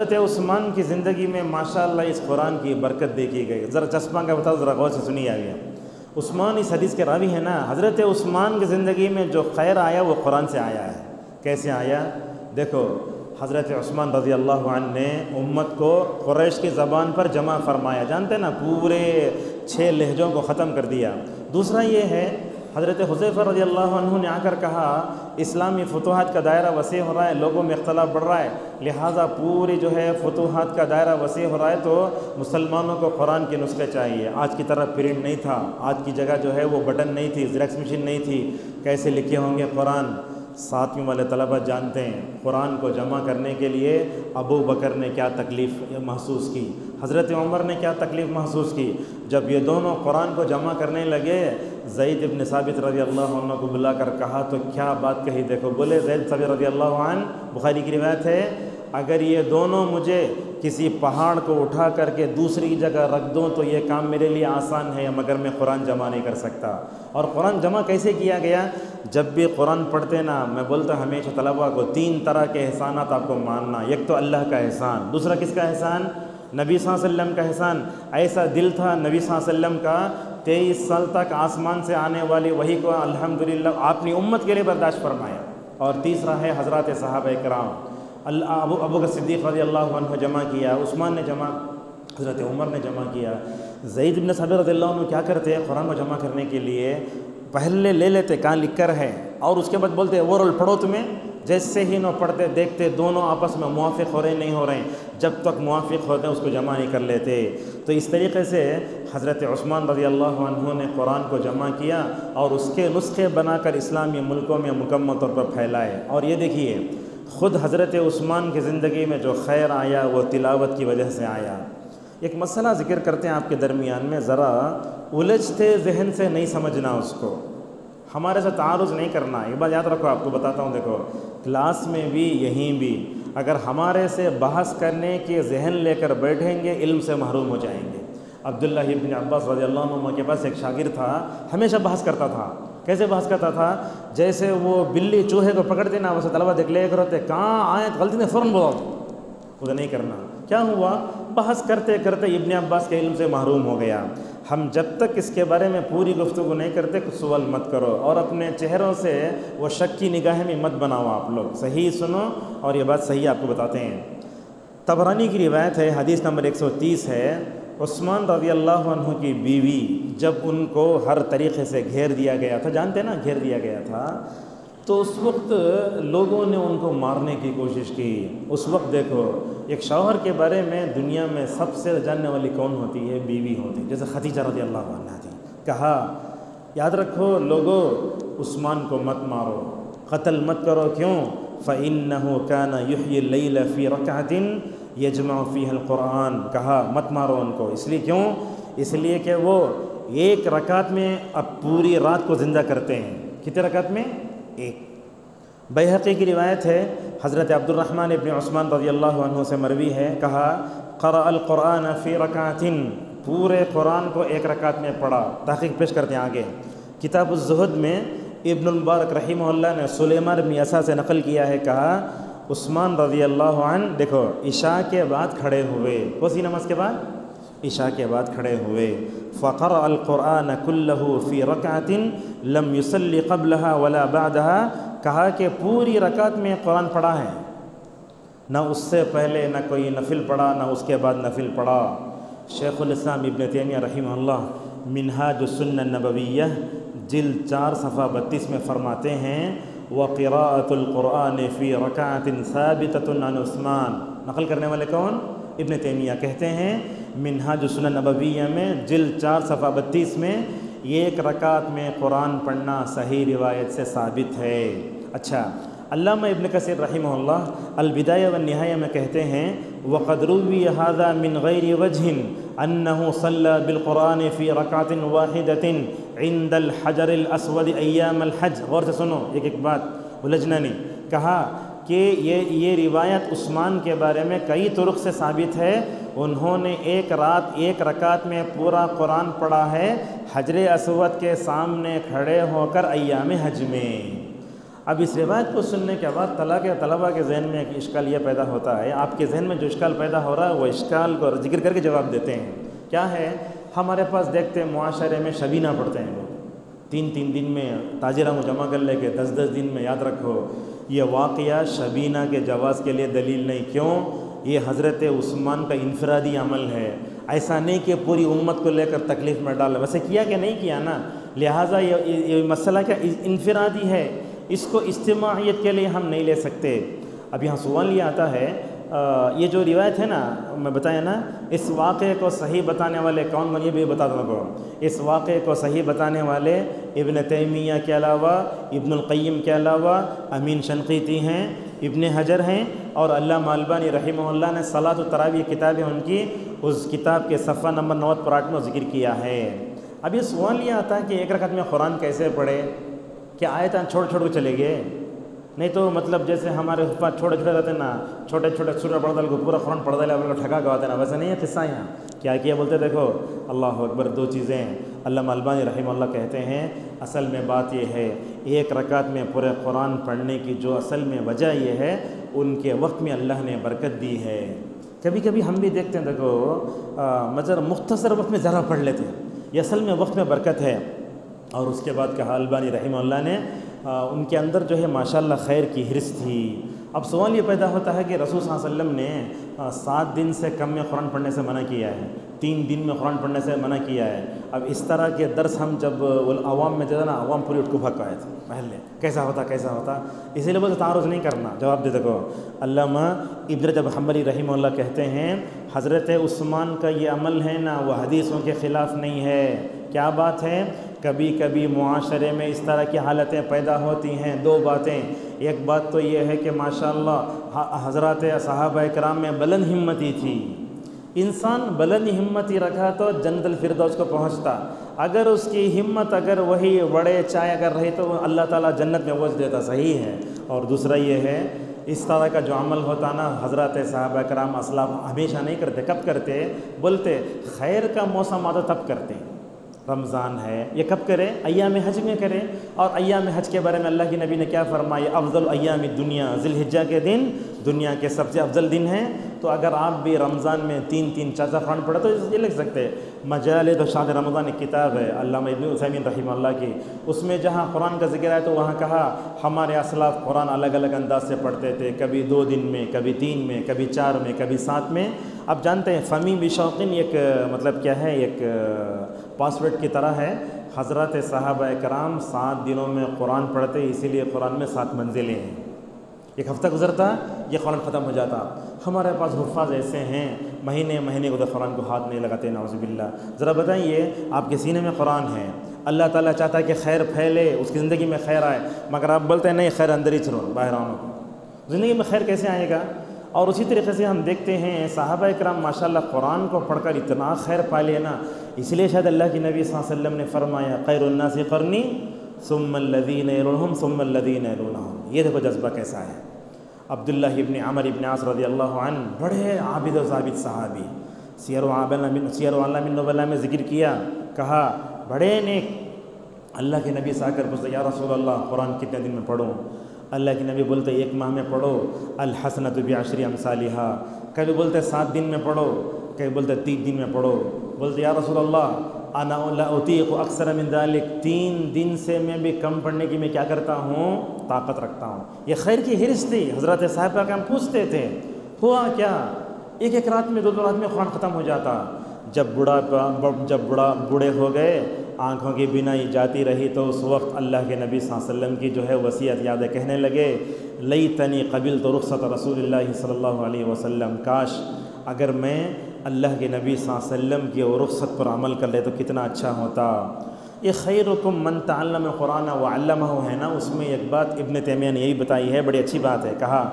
حضرت عثمان کی زندگی میں ماشاءاللہ اس قرآن کی برکت دیکھی گئی. ذرا چشمہ کا بتاؤ، ذرا غور سے سنیے. آگے عثمان اس حدیث کے راوی ہیں نا. حضرت عثمان کی زندگی میں جو خیر آیا وہ قرآن سے آیا ہے. کیسے آیا؟ دیکھو، حضرت عثمان رضی اللہ عنہ نے امت کو قریش کی زبان پر جمع فرمایا. جانتے نا، پورے 6 لہجوں کو ختم کر دیا. دوسرا یہ ہے، حضرت حذیفہ رضی اللہ عنہ نے آ کر کہا اسلامی فتوحات کا دائرہ وسیع ہو رہا ہے، لوگوں میں اختلاف بڑھ رہا ہے، لہٰذا پوری جو ہے فتوحات کا دائرہ وسیع ہو رہا ہے تو مسلمانوں کو قرآن کے نسخے چاہیے. آج کی طرح پرنٹ نہیں تھا، آج کی جگہ جو ہے وہ بٹن نہیں تھی، زیروکس مشین نہیں تھی. کیسے لکھے ہوں گے قرآن؟ ساتویں والے طلبہ جانتے ہیں قرآن کو جمع کرنے کے لیے ابو بکر نے کیا تکلیف محسوس کی، حضرت عمر نے کیا تکلیف محسوس کی. جب یہ دونوں قرآن کو جمع کرنے لگے، زید ابن ثابت رضی اللہ عنہ کو بلا کر کہا تو کیا بات کہی. دیکھو، بولے زید ثابت رضی اللہ عنہ، بخاری کی روایت ہے، اگر یہ دونوں مجھے کسی پہاڑ کو اٹھا کر کے دوسری جگہ رکھ دوں تو یہ کام میرے لیے آسان ہے، مگر میں قرآن جمع نہیں کر سکتا. اور قرآن جمع کیسے کیا گیا؟ جب بھی قرآن پڑھتے نا، میں بولتا ہمیشہ طلباء کو 3 طرح کے احسانات آپ کو ماننا. ایک تو اللہ کا احسان، دوسرا کس کا احسان؟ نبی صلی اللہ علیہ وسلم کا احسان. ایسا دل تھا نبی صلی اللہ علیہ وسلم کا، 23 سال تک آسمان سے آنے والی وحی کو الحمدللہ اپنی امت کے لیے برداشت فرمایا. اور تیسرا ہے حضرات صحابہ کرام. ابو بکر صدیق رضی اللہ عنہ جمع کیا، عثمان نے جمع، حضرت عمر نے جمع کیا. زید بن ثابت رضی اللہ عنہ کیا کرتے ہیں؟ قرآن کو جمع کرنے کے لیے پہلے لے لیتے کہاں لکھ کر ہے، اور اس کے بعد بولتے وہ رول پڑھو تمہیں. جیسے ہی نو پڑھتے دیکھتے دونوں آپس میں موافق ہو رہے نہیں ہو رہے ہیں، جب تک موافق ہوتے ہیں اس کو جمع نہیں کر لیتے. تو اس طریقے سے حضرت عثمان رضی اللہ عنہ نے قرآن کو جمع کیا اور اس کے نسخے بنا کر اسلامی ملکوں میں مکمل طور پر پھیلائے. اور یہ دیکھیے، خود حضرت عثمان کی زندگی میں جو خیر آیا وہ تلاوت کی وجہ سے آیا. ایک مسئلہ ذکر کرتے ہیں آپ کے درمیان میں، ذرا الجھتے ذہن سے نہیں سمجھنا اس کو، ہمارے سے تعارض نہیں کرنا. ایک بات یاد رکھو، آپ کو بتاتا ہوں. دیکھو، کلاس میں بھی یہیں بھی اگر ہمارے سے بحث کرنے کے ذہن لے کر بیٹھیں گے علم سے محروم ہو جائیں گے. عبداللہ ابن عباس رضی اللہ عنہ کے پاس ایک شاگرد تھا، ہمیشہ بحث کرتا تھا. کیسے بحث کرتا تھا؟ جیسے وہ بلی چوہے کو پکڑتے نا، ویسے طلبہ دیکھ لے کر ہوتے کہاں آئے غلطی میں فوراً بولا وہ نہیں کرنا. کیا ہوا؟ بحث کرتے کرتے ابن عباس کے علم سے محروم ہو گیا. ہم جب تک اس کے بارے میں پوری گفتگو نہیں کرتے کچھ سوال مت کرو، اور اپنے چہروں سے وہ شک کی نگاہیں میں مت بناؤ. آپ لوگ صحیح سنو، اور یہ بات صحیح آپ کو بتاتے ہیں. طبرانی کی روایت ہے، حدیث نمبر 130 ہے، عثمان رضی اللہ عنہ کی بیوی جب ان کو ہر طریقے سے گھیر دیا گیا تھا، جانتے نا گھیر دیا گیا تھا، تو اس وقت لوگوں نے ان کو مارنے کی کوشش کی. اس وقت دیکھو، ایک شوہر کے بارے میں دنیا میں سب سے جاننے والی کون ہوتی ہے؟ بیوی ہوتی ہے. جیسے خدیجہ رضی اللہ عنہا تھی. کہا یاد رکھو لوگو، عثمان کو مت مارو، قتل مت کرو. کیوں؟ فَإِنَّهُ كَانَ يُحْيِي اللَّيْلَ فِي رَكْعَةٍ يَجْمَعُ فِيهَا الْقُرْآنَ. کہا مت مارو ان کو، اس لیے کیوں؟ اس لیے کہ وہ ایک رکعت میں اب پوری رات کو زندہ کرتے ہیں. کتنے رکعت میں؟ ایک. بیہقی کی روایت ہے، حضرت عبد الرحمن ابن عثمان رضی اللہ عنہ سے مروی ہے، کہا قرأ القرآن فی رکعۃ، پورے قرآن کو ایک رکعت میں پڑھا. تحقیق پیش کرتے ہیں آگے. کتاب الزہد میں ابن المبارک رحمہ اللہ نے سلیمان بن یسار سے نقل کیا ہے، کہا عثمان رضی اللہ عنہ دیکھو عشاء کے بعد کھڑے ہوئے. کون سی نماز کے بعد؟ عشاء کے بعد کھڑے ہوئے. فقرأ القرآن كله في ركعة لم يصلي قبلها ولا بعدها. کہا کہ پوری رکعت میں قرآن پڑھا ہے، نہ اس سے پہلے نہ کوئی نفل پڑھا، نہ اس کے بعد نفل پڑھا. شیخ الاسلام ابن تیمیہ رحمہ اللہ منہاج السنہ النبویہ جلد 4 صفحہ 32 میں فرماتے ہیں وَقِرَاءَةُ الْقُرْآنِ فِي رَكَعَةٍ ثَابِتَةٌ عَنْ عثمان. نقل کرنے والے کون؟ ابن تیمیہ. کہتے ہیں منہاج السنہ النبویہ میں جلد 4 صفحہ 32 میں ایک رکعت میں قرآن پڑھنا صحیح روایت سے ثابت ہے. اچھا، علامہ ابن کثیر رحمہ اللہ البدایہ والنہایہ میں کہتے ہیں وَقَدْ رُوِّيَ هَذَا مِنْ غَيْرِ وَجْهٍ أَنَّهُ صَلَّى بِالْقُرْآنِ فِي رَكْعَةٍ وَاحِدَةٍ عِنْدَ الْحَجَرِ الْأَسْوَدِ أَيَّامَ الْحَجِّ. غور سے سنو، ایک بات الجھنا نہیں. کہا کہ یہ روایت عثمان کے بارے میں کئی طرق سے ثابت ہے. انہوں نے ایک رات ایک رکعت میں پورا قرآن پڑھا ہے حجر اسود کے سامنے کھڑے ہو کر ایام حج میں. اب اس روایت کو سننے کے بعد طلباء کے ذہن میں ایک اشکال یہ پیدا ہوتا ہے، آپ کے ذہن میں جو اشکال پیدا ہو رہا ہے وہ اشکال کو ذکر کر کے جواب دیتے ہیں۔ کیا ہے؟ ہمارے پاس دیکھتے ہیں معاشرے میں شبینہ پڑھتے ہیں لوگ، 3 دن میں تاجروں کو جمع کر لے کے 10 دن میں، یاد رکھو یہ واقعہ شبینہ کے جواز کے لیے دلیل نہیں۔ کیوں؟ یہ حضرت عثمان کا انفرادی عمل ہے، ایسا نہیں کہ پوری امت کو لے کر تکلیف میں ڈالا، ویسے کیا کہ نہیں کیا نا، لہٰذا یہ مسئلہ کیا انفرادی ہے، اس کو اجتماعیت کے لیے ہم نہیں لے سکتے۔ اب یہاں سوال یہ آتا ہے، یہ جو روایت ہے نا، میں بتایا نا، اس واقعے کو صحیح بتانے والے کون یہ بھی بتا دوں گا۔ اس واقعے کو صحیح بتانے والے ابن تیمیہ کے علاوہ، ابن القیم کے علاوہ امین شنقیطی ہیں، ابن حجر ہیں، اور علامہ البانی رحمہ اللہ نے صلاۃ التراویح کتاب ہے ان کی، اس کتاب کے صفحہ نمبر 90 پر 8 میں ذکر کیا ہے۔ اب یہ سوال یہ آتا ہے کہ ایک رکعت میں قرآن کیسے پڑھے؟ کہ آیتیں چھوڑ کے چلے گئے؟ نہیں تو مطلب جیسے ہمارے حفاظ چھوٹے رہتے ہیں نا، چھوٹے سورہ پڑھ دل کو پورا قرآن پڑھ دے کو ٹھگا کے آتے نا، ویسے نہیں ہے قصہ یہاں کیا بولتے دیکھو، اللہ اکبر، 2 چیزیں علامہ البانی رحمہ اللہ کہتے ہیں، اصل میں بات یہ ہے، ایک رکعت میں پورے قرآن پڑھنے کی جو اصل میں وجہ یہ ہے، ان کے وقت میں اللہ نے برکت دی ہے۔ کبھی کبھی ہم بھی دیکھتے ہیں دیکھو مطلب مختصر وقت میں ذرا پڑھ لیتے ہیں، یہ اصل میں وقت میں برکت ہے۔ اور اس کے بعد کہا البانی رحمہ اللہ نے، ان کے اندر جو ہے ماشاءاللہ خیر کی حرص تھی۔ اب سوال یہ پیدا ہوتا ہے کہ رسول صلی اللہ علیہ وسلم نے 7 دن سے کم میں قرآن پڑھنے سے منع کیا ہے، 3 دن میں قرآن پڑھنے سے منع کیا ہے۔ اب اس طرح کے درس ہم جب عوام میں جو نا، عوام پوری اٹھ کو بھگ آئے تھے پہلے، کیسا ہوتا، اسی لیے بولتے تعارض نہیں کرنا، جواب دے دیکھو۔ علامہ ابن رجب حنبلی رحمہ اللہ کہتے ہیں، حضرت عثمان کا یہ عمل ہے نا، وہ حدیثوں کے خلاف نہیں ہے۔ کیا بات ہے؟ کبھی کبھی معاشرے میں اس طرح کی حالتیں پیدا ہوتی ہیں، 2 باتیں، ایک بات تو یہ ہے کہ ماشاءاللہ حضرات صحابہ کرام میں بلند ہمتی تھی، انسان بلند ہمتی رکھا تو جنت الفردوس کو پہنچتا، اگر اس کی ہمت اگر وہی بڑے چائے اگر رہی تو اللہ تعالیٰ جنت میں پہنچ دیتا، صحیح ہے۔ اور دوسرا یہ ہے، اس طرح کا جو عمل ہوتا نا، حضرات صحابہ کرام اسلاف ہمیشہ نہیں کرتے، کب کرتے؟ بولتے خیر کا موسم آتا تب کرتے ہیں، رمضان ہے یہ کب کرے؟ ایام حج میں کرے۔ اور ایام حج کے بارے میں اللہ کے نبی نے کیا فرمایا؟ افضل ایام الدنیا، ذی الحجہ کے دن دنیا کے سب سے افضل دن ہیں۔ تو اگر آپ بھی رمضان میں 3 4 قرآن پڑھے تو یہ لکھ سکتے ہیں۔ مجالد و شاد رمضان ایک کتاب ہے علامہ ابن عثیمین رحمہ اللہ کی، اس میں جہاں قرآن کا ذکر ہے تو وہاں کہا ہمارے اسلاف قرآن الگ الگ انداز سے پڑھتے تھے، کبھی 2 دن میں، کبھی 3 میں، کبھی 4 میں، کبھی 7 میں۔ اب جانتے ہیں فمی بشوقین ایک مطلب کیا ہے، ایک پاسورڈ کی طرح ہے۔ حضرت صحابہ کرام 7 دنوں میں قرآن پڑھتے، اسی لیے قرآن میں 7 منزلیں ہیں۔ ایک ہفتہ گزرتا یہ قرآن ختم ہو جاتا۔ ہمارے پاس حفاظ ایسے ہیں مہینے کو قرآن کو ہاتھ نہیں لگاتے، نعوذ باللہ۔ ذرا بتائیے، آپ کے سینے میں قرآن ہے، اللہ تعالیٰ چاہتا ہے کہ خیر پھیلے، اس کی زندگی میں خیر آئے، مگر آپ بولتے ہیں نہیں خیر اندر ہی چھوڑو، باہر آؤ، زندگی میں خیر کیسے آئے گا؟ اور اسی طریقے سے ہم دیکھتے ہیں صحابہ کرام ماشاءاللہ قرآن کو پڑھ کر اتنا خیر پا لیا نا، اس لیے شاید اللہ کے نبی صلی اللہ علیہ وسلم نے فرمایا خیر الناس قرنی ثم الذین یلونہم ثم الذین یلونہم۔ یہ دیکھو جذبہ کیسا ہے۔ عبداللہ ابن عمر ابن عاص رضی اللہ عنہ بڑے عابد و ثابت صحابی، سیر و اعلام النبلاء میں ذکر کیا، کہا بڑے نیک۔ اللہ کے نبی سے آ کر پوچھتے یا رسول اللہ قرآن کتنے دن میں پڑھوں؟ اللہ کے نبی بولتے 1 ماہ میں پڑھو، الحسنۃ بعشر امثالھا۔ کبھی بولتے 7 دن میں پڑھو، کبھی بولتے 3 دن میں پڑھو۔ بولتے یا رسول اللہ انا لا اطیق اکثر من ذلک، 3 دن سے میں بھی کم پڑھنے کی میں کیا کرتا ہوں، طاقت رکھتا ہوں۔ یہ خیر کی حرص تھی۔ حضرت صاحبہ کا ہم پوچھتے تھے ہوا کیا؟ ایک رات میں 2 رات میں قرآن ختم ہو جاتا۔ جب بوڑھے ہو گئے، آنکھوں کی بینائی جاتی رہی، تو اس وقت اللہ کے نبی صلی اللہ علیہ وسلم کی جو ہے وصیت یادیں کہنے لگے، لیتنی قبلت رخصت رسول اللہ صلی اللہ علیہ وسلم، کاش اگر میں اللہ کے نبی صلی اللہ علیہ وسلم کی وہ رخصت پر عمل کر لے تو کتنا اچھا ہوتا۔ یہ خیرکم من تعلم القرآن وعلمہ ہے نا، اس میں ایک بات ابن تیمیہ نے یہی بتائی ہے، بڑی اچھی بات ہے۔ کہا